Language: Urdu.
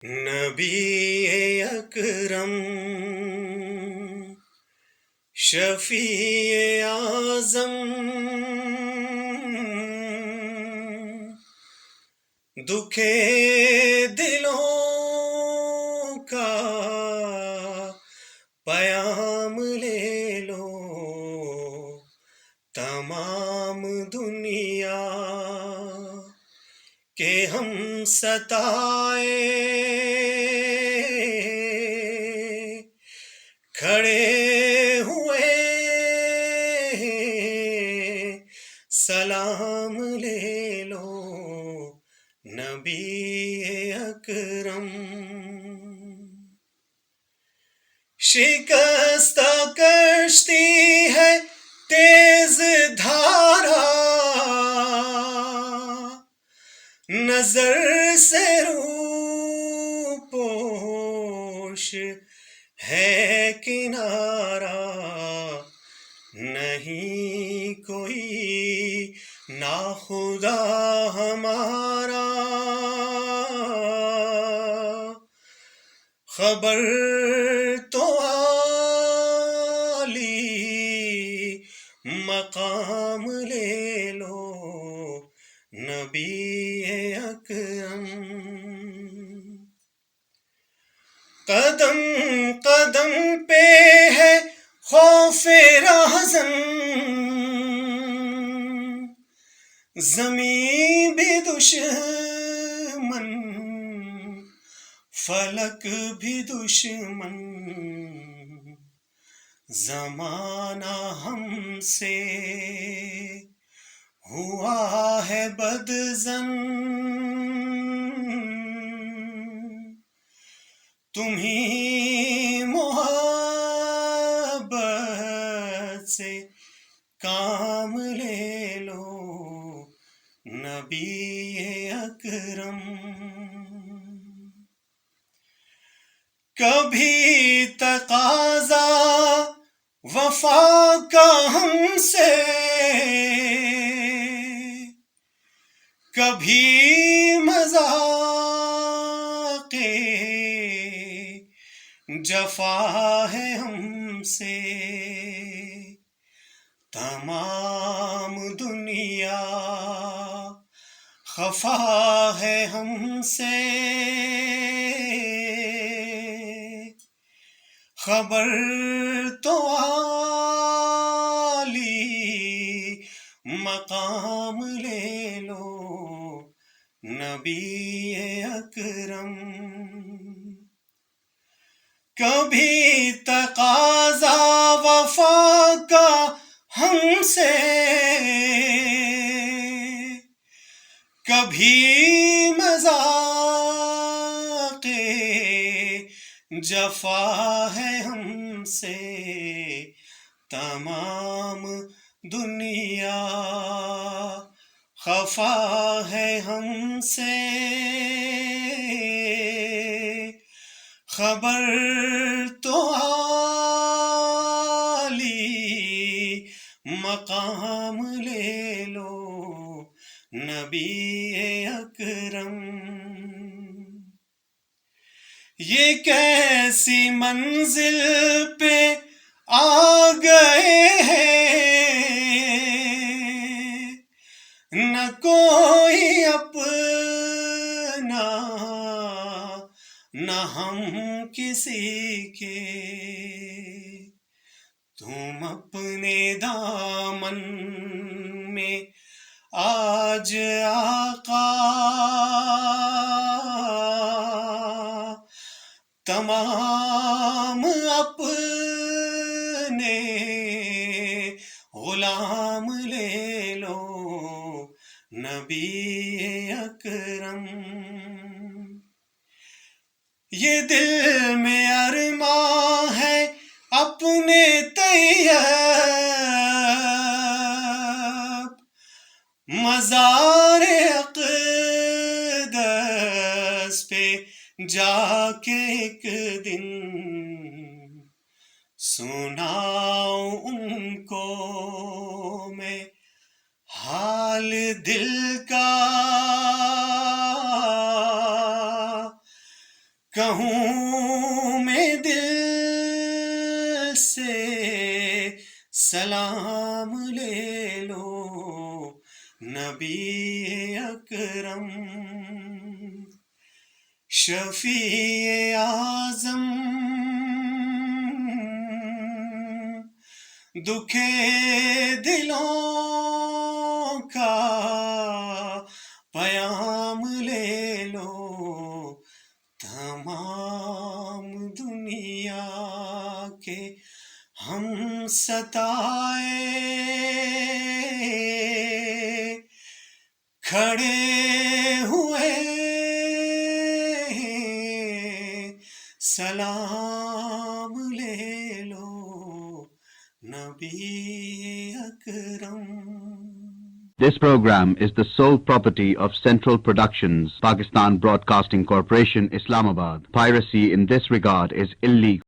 نبی اکرم شفیع اعظم دکھے دلوں کا پیام لے لو، تمام دنیا کہ ہم ستائے کھڑے ہوئے سلام لے لو، نبی اکرم شکستہ کشتی ہے تیز دھارا، نظر سے روپوش ہے کنارہ، نہیں کوئی ناخدا ہمارا، خبر تو عالی مقام لے لو، نبی اکرم قدم قدم پہ ہے خوف رہزن، زمین بھی دشمن فلک بھی دشمن، زمانہ ہم سے ہوا ہے بدظن، تمہیں محبت سے کام لے لو، نبی اکرم کبھی تقاضا وفا کا ہم سے، کبھی مذاق جفا ہے ہم سے، تمام دنیا خفا ہے ہم سے، خبر تو عالی مقام لے لو، نبی اکرم کبھی تقاضا وفا کا ہم سے، کبھی مذاق جفا ہے ہم سے، تمام دنیا خفا ہے ہم سے، خبر تو عالی مقام لے لو، نبی اکرم یہ کیسی منزل پہ آ گئے ہیں، نہ کوئی اپنا نہ ہم کسی کے، تم اپنے دامن میں آج آقا تمام اپنے غلام لے لو، نبی اکرم یہ دل میں ارماں ہے اپنے طیب، مزار اقدس پہ جا کے ایک دن سناؤں ان کو میں حال دل کا، کہوں میں دل سے سلام لے لو نبی اکرم، شفیع اعظم، دکھے دلوں کا پیام لے لو، تمام دنیا کے ہم ستائے کھڑے ہوئے سلام لے لو نبی اکرم۔ This program is the sole property of Central Productions, Pakistan Broadcasting Corporation, Islamabad. Piracy in this regard is illegal.